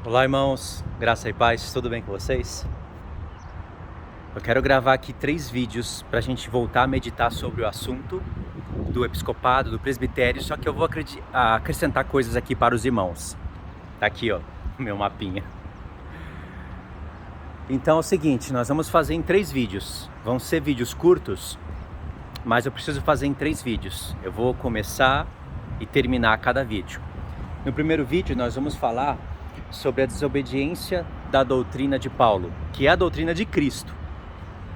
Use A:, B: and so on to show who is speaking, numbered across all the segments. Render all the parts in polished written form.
A: Olá, irmãos, graça e paz, tudo bem com vocês? Eu quero gravar aqui 3 vídeos para a gente voltar a meditar sobre o assunto do episcopado, do presbitério, só que eu vou acrescentar coisas aqui para os irmãos. Tá aqui, ó, o meu mapinha. Então é o seguinte, nós vamos fazer em 3 vídeos. Vão ser vídeos curtos, mas eu preciso fazer em 3 vídeos. Eu vou começar e terminar cada vídeo. No primeiro vídeo nós vamos falar sobre a desobediência da doutrina de Paulo, que é a doutrina de Cristo.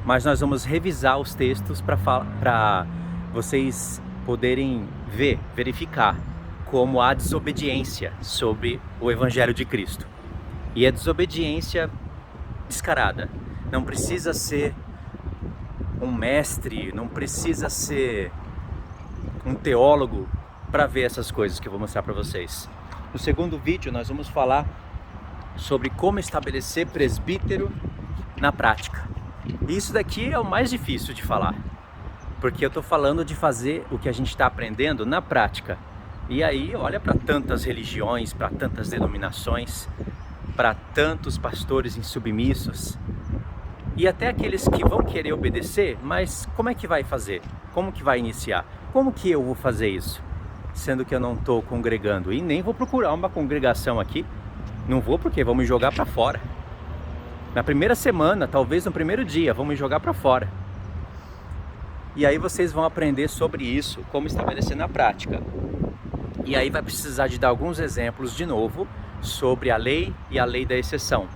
A: Mas nós vamos revisar os textos para vocês poderem verificar como há desobediência sobre o Evangelho de Cristo. E é desobediência descarada. Não precisa ser um mestre, não precisa ser um teólogo para ver essas coisas que eu vou mostrar para vocês. No segundo vídeo nós vamos falar sobre como estabelecer presbítero na prática. E isso daqui é o mais difícil de falar, porque eu estou falando de fazer o que a gente está aprendendo na prática. E aí olha para tantas religiões, para tantas denominações, para tantos pastores insubmissos, e até aqueles que vão querer obedecer, mas como é que vai fazer? Como que vai iniciar? Como que eu vou fazer isso? Sendo que eu não estou congregando e nem vou procurar uma congregação aqui. Não vou porque vão me jogar para fora. Na primeira semana, talvez no primeiro dia, vão me jogar para fora. E aí vocês vão aprender sobre isso, como estabelecer na prática. E aí vai precisar de dar alguns exemplos de novo sobre a lei e a lei da exceção,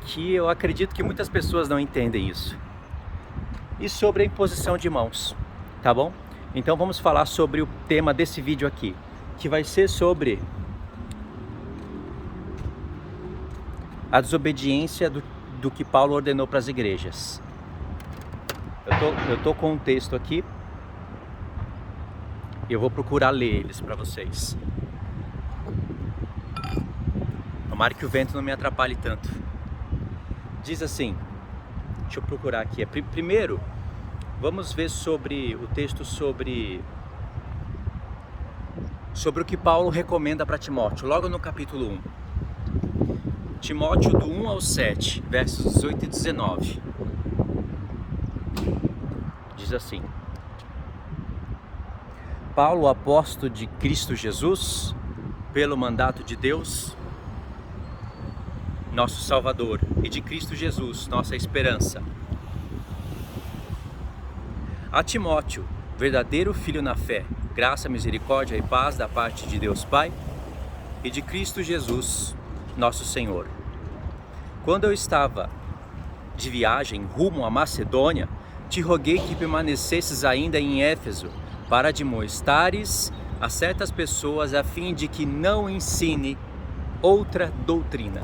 A: que eu acredito que muitas pessoas não entendem isso. E sobre a imposição de mãos, tá bom? Então vamos falar sobre o tema desse vídeo aqui, que vai ser sobre a desobediência do que Paulo ordenou para as igrejas. Eu tô com um texto aqui e eu vou procurar ler eles para vocês. Tomara que o vento não me atrapalhe tanto. Diz assim, deixa eu procurar aqui. Primeiro, vamos ver sobre o texto sobre o que Paulo recomenda para Timóteo, logo no capítulo 1. Timóteo do 1 ao 7, versos 18 e 19. Diz assim: Paulo, apóstolo de Cristo Jesus, pelo mandato de Deus, nosso Salvador, e de Cristo Jesus, nossa esperança, a Timóteo, verdadeiro filho na fé, graça, misericórdia e paz da parte de Deus Pai e de Cristo Jesus, nosso Senhor. Quando eu estava de viagem rumo à Macedônia, te roguei que permanecesses ainda em Éfeso, para admoestares a certas pessoas a fim de que não ensine outra doutrina.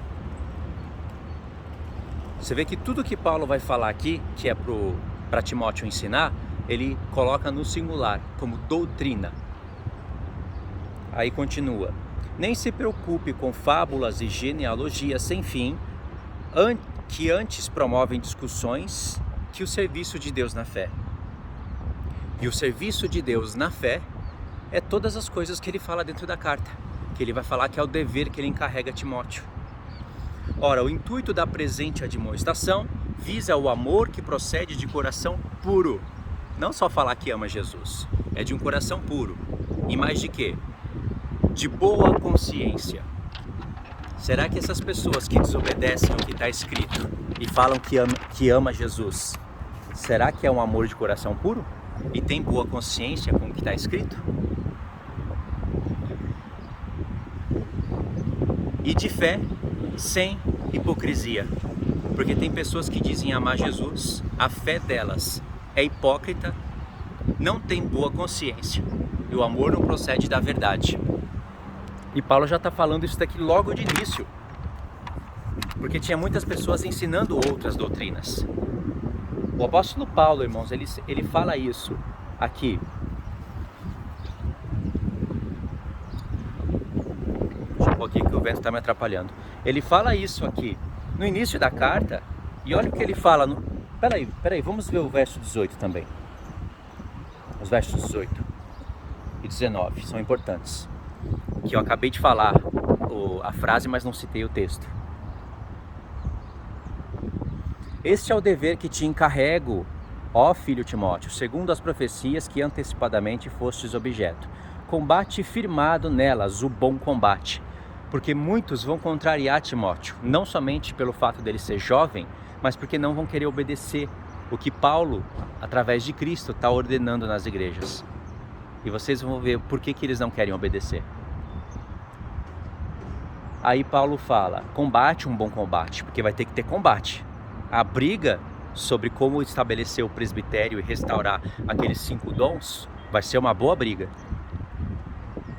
A: Você vê que tudo que Paulo vai falar aqui, que é para Timóteo ensinar, ele coloca no singular, como doutrina. Aí continua: nem se preocupe com fábulas e genealogias sem fim, que antes promovem discussões, que o serviço de Deus na fé. E o serviço de Deus na fé é todas as coisas que ele fala dentro da carta, que ele vai falar que é o dever que ele encarrega a Timóteo. Ora, o intuito da presente admoestação visa o amor que procede de coração puro. Não só falar que ama Jesus, é de um coração puro. E mais de quê? De boa consciência. Será que essas pessoas que desobedecem ao que está escrito e falam que ama Jesus, será que é um amor de coração puro? E tem boa consciência com o que está escrito? E de fé, sem hipocrisia. Porque tem pessoas que dizem amar Jesus, a fé delas é hipócrita, não tem boa consciência, e o amor não procede da verdade. E Paulo já está falando isso daqui logo de início, porque tinha muitas pessoas ensinando outras doutrinas. O apóstolo Paulo, irmãos, ele fala isso aqui. Deixa eu pôr aqui que o vento está me atrapalhando. Ele fala isso aqui no início da carta, e olha o que ele fala no... Peraí, vamos ver o verso 18 também. Os versos 18 e 19 são importantes, que eu acabei de falar a frase, mas não citei o texto. Este é o dever que te encarrego, ó filho Timóteo, segundo as profecias que antecipadamente fostes objeto. Combate firmado nelas o bom combate, porque muitos vão contrariar Timóteo, não somente pelo fato dele ser jovem, mas porque não vão querer obedecer o que Paulo, através de Cristo, está ordenando nas igrejas. E vocês vão ver por que eles não querem obedecer. Aí Paulo fala, combate um bom combate, porque vai ter que ter combate. A briga sobre como estabelecer o presbitério e restaurar aqueles 5 dons vai ser uma boa briga.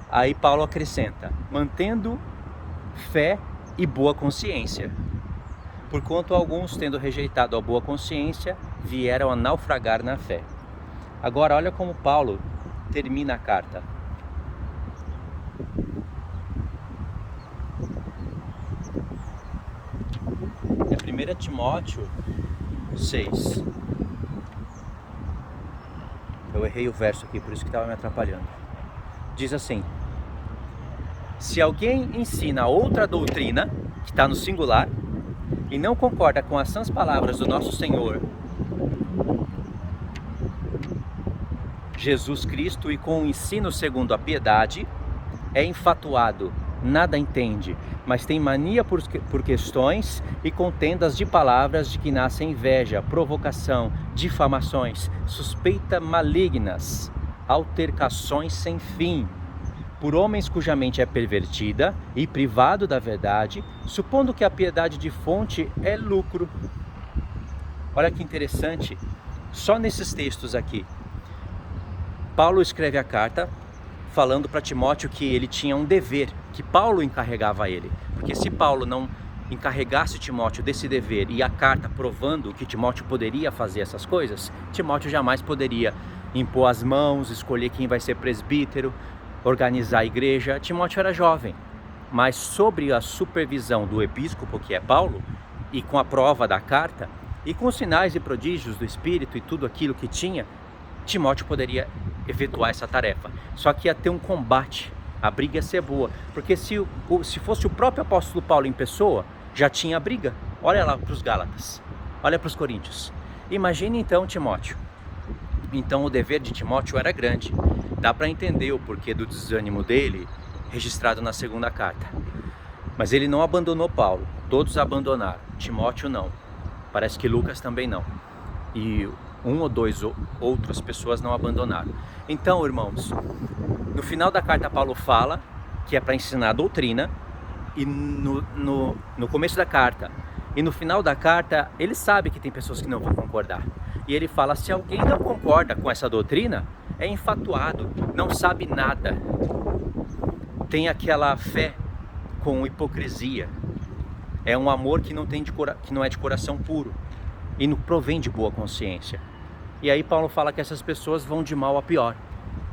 A: Aí Paulo acrescenta, mantendo fé e boa consciência. Porquanto alguns, tendo rejeitado a boa consciência, vieram a naufragar na fé. Agora olha como Paulo termina a carta. É 1 Timóteo 6. Eu errei o verso aqui, por isso que estava me atrapalhando. Diz assim, se alguém ensina outra doutrina, que está no singular, e não concorda com as sãs palavras do nosso Senhor Jesus Cristo e com o ensino segundo a piedade, é enfatuado, nada entende, mas tem mania por questões e contendas de palavras de que nasce inveja, provocação, difamações, suspeita malignas, altercações sem fim, por homens cuja mente é pervertida e privado da verdade, supondo que a piedade de fonte é lucro. Olha que interessante, só nesses textos aqui, Paulo escreve a carta falando para Timóteo que ele tinha um dever, que Paulo encarregava a ele. Porque se Paulo não encarregasse Timóteo desse dever e a carta provando que Timóteo poderia fazer essas coisas, Timóteo jamais poderia impor as mãos, escolher quem vai ser presbítero, organizar a igreja. Timóteo era jovem, mas sobre a supervisão do episcopo, que é Paulo, e com a prova da carta, e com os sinais e prodígios do Espírito e tudo aquilo que tinha, Timóteo poderia efetuar essa tarefa. Só que ia ter um combate, a briga ia ser boa, porque se fosse o próprio apóstolo Paulo em pessoa, já tinha briga. Olha lá para os Gálatas, olha para os Coríntios. Imagine então Timóteo. Então o dever de Timóteo era grande. Dá para entender o porquê do desânimo dele, registrado na segunda carta. Mas ele não abandonou Paulo, todos abandonaram, Timóteo não. Parece que Lucas também não. E um ou dois outras pessoas não abandonaram. Então, irmãos, no final da carta Paulo fala que é para ensinar a doutrina, e no começo da carta e no final da carta ele sabe que tem pessoas que não vão concordar. E ele fala, se alguém não concorda com essa doutrina, é enfatuado, não sabe nada, tem aquela fé com hipocrisia, é um amor que não é de coração puro e não provém de boa consciência. E aí Paulo fala que essas pessoas vão de mal a pior.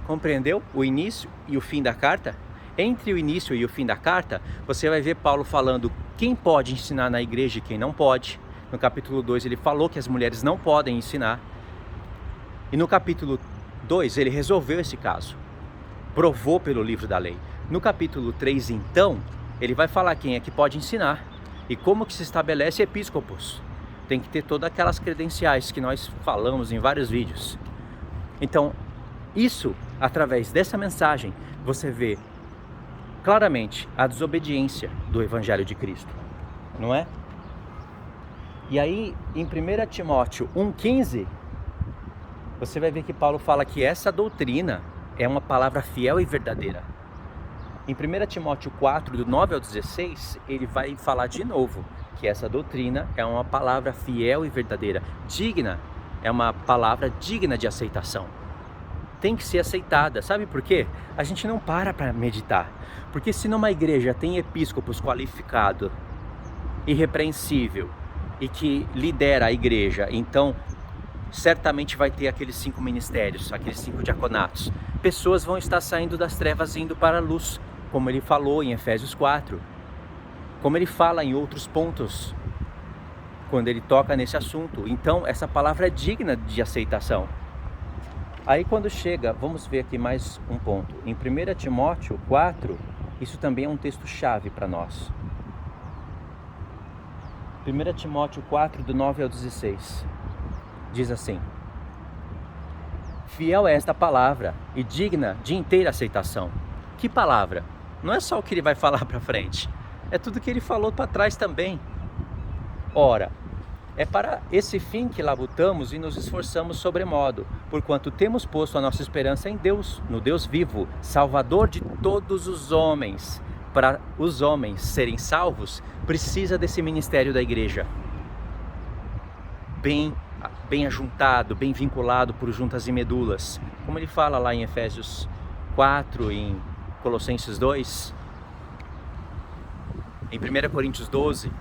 A: Compreendeu o início e o fim da carta? Entre o início e o fim da carta, você vai ver Paulo falando quem pode ensinar na igreja e quem não pode. No capítulo 2 ele falou que as mulheres não podem ensinar. E no capítulo 2 ele resolveu esse caso, provou pelo livro da lei. No capítulo 3 então, ele vai falar quem é que pode ensinar e como que se estabelece episcopos. Tem que ter todas aquelas credenciais que nós falamos em vários vídeos. Então, isso, através dessa mensagem, você vê claramente a desobediência do Evangelho de Cristo, não é? E aí, em 1 Timóteo 1,15, você vai ver que Paulo fala que essa doutrina é uma palavra fiel e verdadeira. Em 1 Timóteo 4, do 9 ao 16, ele vai falar de novo que essa doutrina é uma palavra fiel e verdadeira, digna, é uma palavra digna de aceitação. Tem que ser aceitada, sabe por quê? A gente não para meditar, porque se numa igreja tem episcopos qualificado, irrepreensível e que lidera a igreja, então certamente vai ter aqueles 5 ministérios, aqueles 5 diaconatos. Pessoas vão estar saindo das trevas e indo para a luz, como ele falou em Efésios 4, como ele fala em outros pontos, quando ele toca nesse assunto. Então essa palavra é digna de aceitação. Aí quando chega, vamos ver aqui mais um ponto, em 1 Timóteo 4, Isso também é um texto-chave para nós. 1 Timóteo 4, do 9 ao 16, diz assim: fiel é esta palavra e digna de inteira aceitação. Que palavra? Não é só o que ele vai falar para frente, é tudo que ele falou para trás também. Ora, é para esse fim que labutamos e nos esforçamos sobremodo, porquanto temos posto a nossa esperança em Deus, no Deus vivo, Salvador de todos os homens. Para os homens serem salvos, precisa desse ministério da igreja. Bem ajuntado, bem vinculado por juntas e medulas. Como ele fala lá em Efésios 4, em Colossenses 2, em 1 Coríntios 12.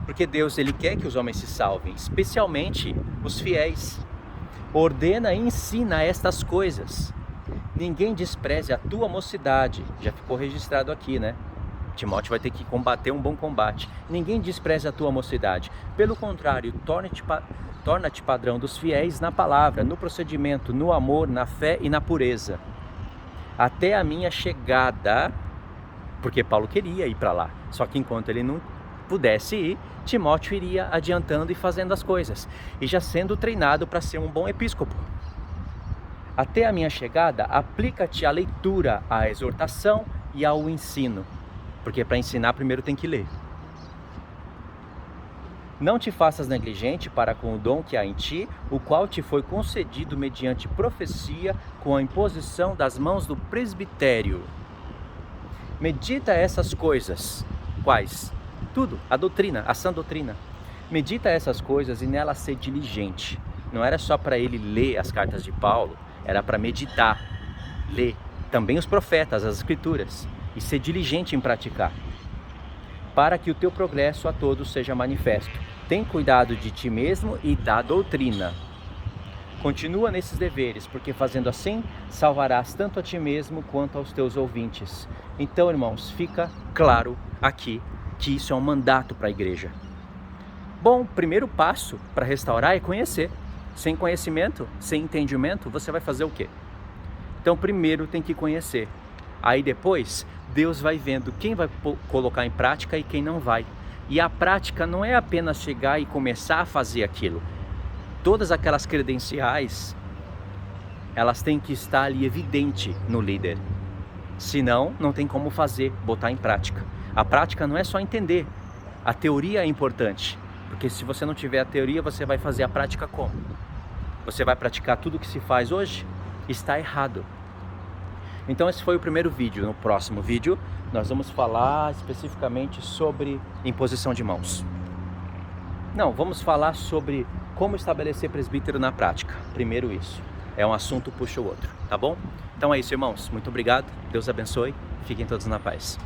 A: Porque Deus, ele quer que os homens se salvem, especialmente os fiéis. Ordena e ensina estas coisas. Ninguém despreze a tua mocidade. Já ficou registrado aqui, né? Timóteo vai ter que combater um bom combate. Ninguém despreze a tua mocidade. Pelo contrário, torna-te padrão dos fiéis na palavra, no procedimento, no amor, na fé e na pureza. Até a minha chegada, porque Paulo queria ir para lá. Só que enquanto ele não pudesse ir, Timóteo iria adiantando e fazendo as coisas, e já sendo treinado para ser um bom episcopo. Até a minha chegada, aplica-te à leitura, à exortação e ao ensino, porque para ensinar primeiro tem que ler. Não te faças negligente para com o dom que há em ti, o qual te foi concedido mediante profecia, com a imposição das mãos do presbitério. Medita essas coisas. Quais? Tudo, a doutrina, a sã doutrina. Medita essas coisas e nela ser diligente. Não era só para ele ler as cartas de Paulo, era para meditar, ler também os profetas, as escrituras, e ser diligente em praticar, para que o teu progresso a todos seja manifesto. Tem cuidado de ti mesmo e da doutrina. Continua nesses deveres, porque fazendo assim, salvarás tanto a ti mesmo quanto aos teus ouvintes. Então, irmãos, fica claro aqui que isso é um mandato para a igreja. Bom, o primeiro passo para restaurar é conhecer. Sem conhecimento, sem entendimento, você vai fazer o quê? Então, primeiro tem que conhecer. Aí depois, Deus vai vendo quem vai colocar em prática e quem não vai. E a prática não é apenas chegar e começar a fazer aquilo. Todas aquelas credenciais, elas têm que estar ali evidente no líder. Senão, não tem como fazer, botar em prática. A prática não é só entender. A teoria é importante. Porque se você não tiver a teoria, você vai fazer a prática como? Você vai praticar tudo o que se faz hoje? Está errado. Então esse foi o primeiro vídeo. No próximo vídeo, nós vamos falar especificamente sobre imposição de mãos. Não, vamos falar sobre como estabelecer presbítero na prática. Primeiro isso. É um assunto puxa o outro, tá bom? Então é isso, irmãos. Muito obrigado. Deus abençoe. Fiquem todos na paz.